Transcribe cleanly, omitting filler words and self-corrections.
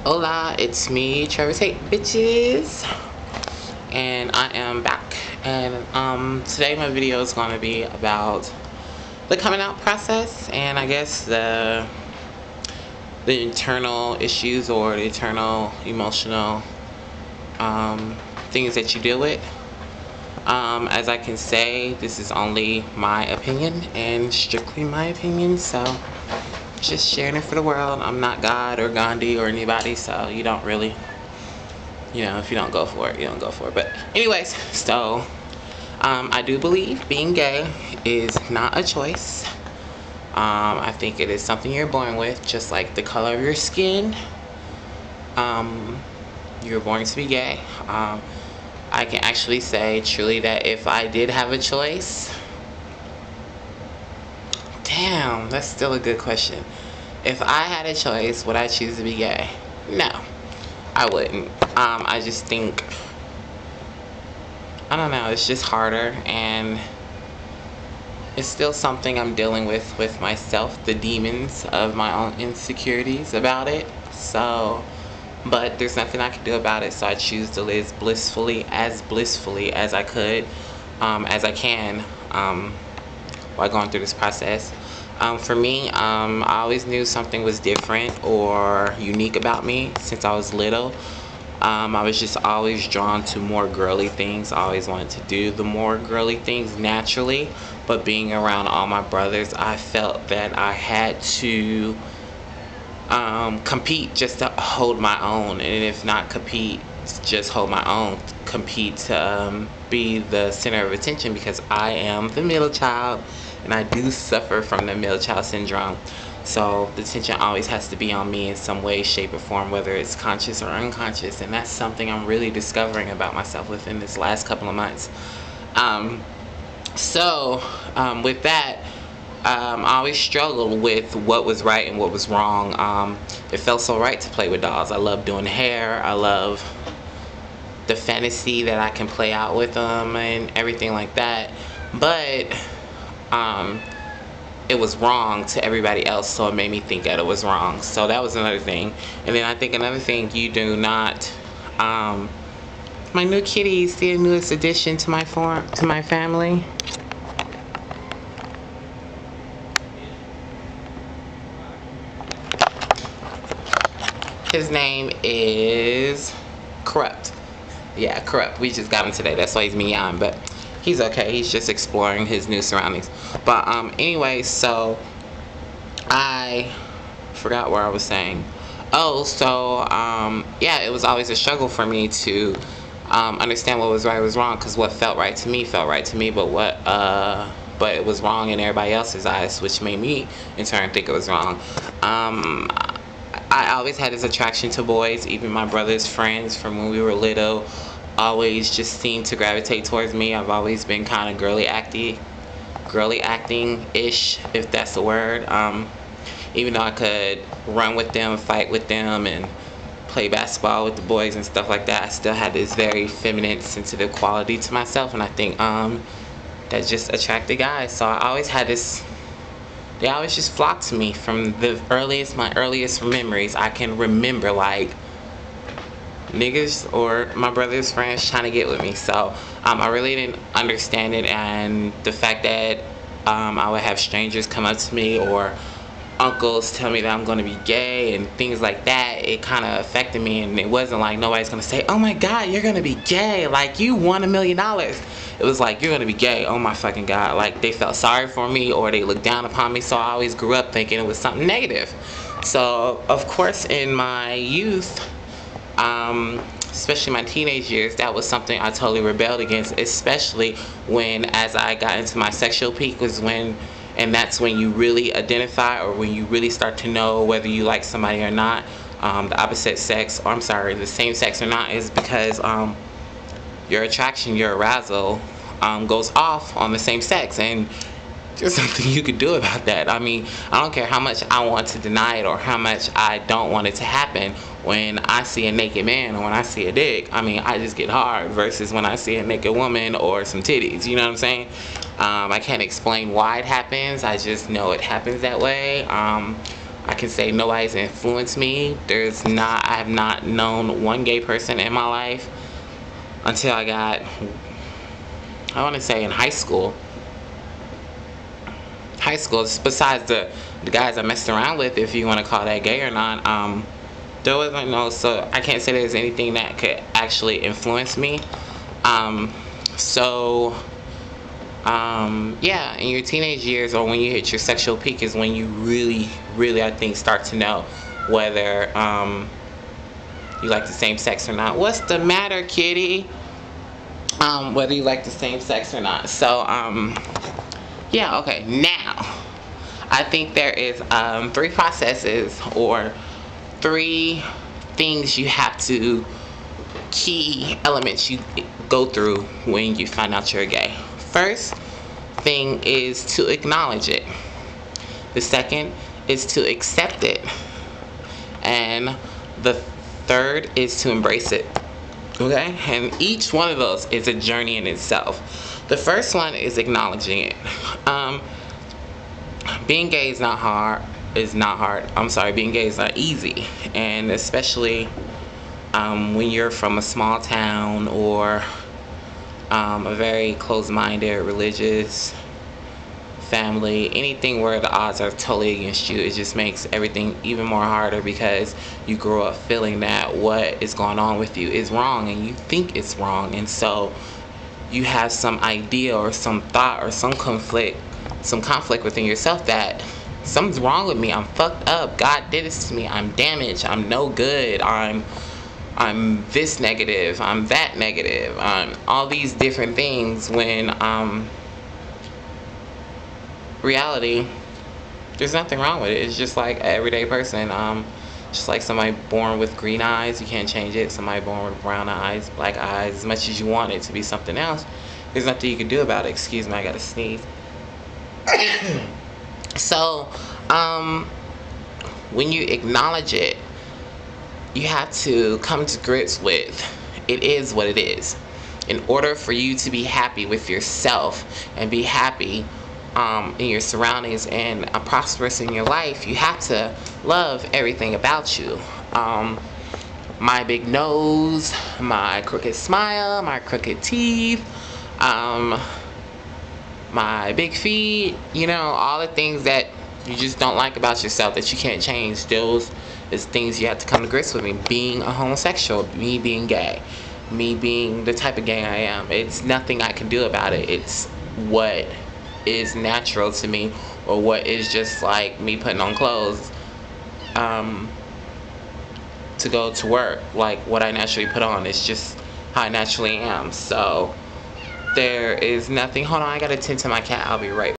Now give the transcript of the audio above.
Hola, it's me, Trevor Tate, bitches, and I am back. And today my video is going to be about the coming out process, and I guess the internal issues or the internal emotional things that you deal with. As I can say, this is only my opinion and strictly my opinion, so just sharing it for the world. I'm not God or Gandhi or anybody, so you don't really, if you don't go for it, you don't go for it. But anyways, so I do believe being gay is not a choice. I think it is something you're born with, just like the color of your skin. You're born to be gay. I can actually say truly that if I did have a choice, damn, that's still a good question. If I had a choice, would I choose to be gay? No, I wouldn't. I just think, I don't know, it's just harder, and it's still something I'm dealing with myself, the demons of my own insecurities about it. So, but there's nothing I can do about it, so I choose to live blissfully as I could, as I can, while going through this process. For me, I always knew something was different or unique about me since I was little. I was just always drawn to more girly things. I always wanted to do the more girly things naturally, but being around all my brothers, I felt that I had to compete just to hold my own, and if not compete, just hold my own. Compete to be the center of attention, because I am the middle child, and I do suffer from the middle child syndrome. So the attention always has to be on me in some way, shape, or form, whether it's conscious or unconscious, and that's something I'm really discovering about myself within this last couple of months. With that, I always struggled with what was right and what was wrong. It felt so right to play with dolls. I love doing hair. I love the fantasy that I can play out with them and everything like that. But it was wrong to everybody else, so it made me think that it was wrong. So that was another thing. And then I think another thing, you do not, my new kitty is the newest addition to my family. His name is Corrupt. Yeah, Corrupt. We just got him today. That's why he's mignon, but he's okay. He's just exploring his new surroundings. But anyway, so I forgot where I was saying. Oh, so yeah, it was always a struggle for me to understand what was right, was wrong, because what felt right to me, but it was wrong in everybody else's eyes, which made me in turn think it was wrong. I always had this attraction to boys. Even my brother's friends from when we were little always just seemed to gravitate towards me. I've always been kind of girly acting-ish, if that's the word. Even though I could run with them, fight with them, and play basketball with the boys and stuff like that, I still had this very feminine, sensitive quality to myself, and I think that just attracted guys. So I always had this. They always just flocked to me from my earliest memories. I can remember, like, niggas or my brother's friends trying to get with me. So I really didn't understand it, and the fact that I would have strangers come up to me or uncles tell me that I'm going to be gay and things like that, it kind of affected me. And it wasn't like nobody's going to say, oh my god, you're going to be gay, like you won $1 million. It was like, you're going to be gay, oh my fucking god. Like, they felt sorry for me or they looked down upon me. So I always grew up thinking it was something negative. So of course in my youth, especially my teenage years, that was something I totally rebelled against, especially when, as I got into my sexual peak, was when, and that's when you really identify, or when you really start to know whether you like somebody or not, the opposite sex, or I'm sorry, the same sex or not, is because your attraction, your arousal goes off on the same sex, and there's nothing you could do about that. I mean, I don't care how much I want to deny it or how much I don't want it to happen. When I see a naked man or when I see a dick, I mean, I just get hard, versus when I see a naked woman or some titties, you know what I'm saying? I can't explain why it happens, I just know it happens that way. I can say nobody's influenced me. I have not known one gay person in my life until I want to say in high school. Besides the guys I messed around with, if you want to call that gay or not, there wasn't no, so I can't say there's anything that could actually influence me. Yeah, in your teenage years or when you hit your sexual peak is when you really, I think, start to know whether you like the same sex or not. What's the matter, kitty? Whether you like the same sex or not. So, yeah, okay, now, I think there is 3 processes or 3 things you have to, key elements you go through when you find out you're gay. First thing is to acknowledge it. The second is to accept it. And the third is to embrace it. Okay? And each one of those is a journey in itself. The first one is acknowledging it. Being gay is not hard. Being gay is not easy. And especially when you're from a small town or a very closed-minded religious family, anything where the odds are totally against you, it just makes everything even more harder because you grow up feeling that what is going on with you is wrong and you think it's wrong, and so you have some idea or some thought or some conflict within yourself that something's wrong with me, I'm fucked up, God did this to me, I'm damaged, I'm no good, I'm this negative, I'm that negative, all these different things, when reality, there's nothing wrong with it. It's just like an everyday person. Just like somebody born with green eyes, you can't change it. Somebody born with brown eyes, black eyes, as much as you want it to be something else, there's nothing you can do about it. Excuse me, I gotta sneeze. So, when you acknowledge it, you have to come to grips with it is what it is. In order for you to be happy with yourself and be happy in your surroundings and prosperous in your life, you have to love everything about you. My big nose, my crooked smile, my crooked teeth, my big feet, all the things that you just don't like about yourself that you can't change. Those is things you have to come to grips with. Me being a homosexual, me being gay, me being the type of gay I am, it's nothing I can do about it. It's what is natural to me, or what is just like me putting on clothes to go to work, like what I naturally put on. It's just how I naturally am. So there is nothing. Hold on, I gotta tend to my cat. I'll be right back.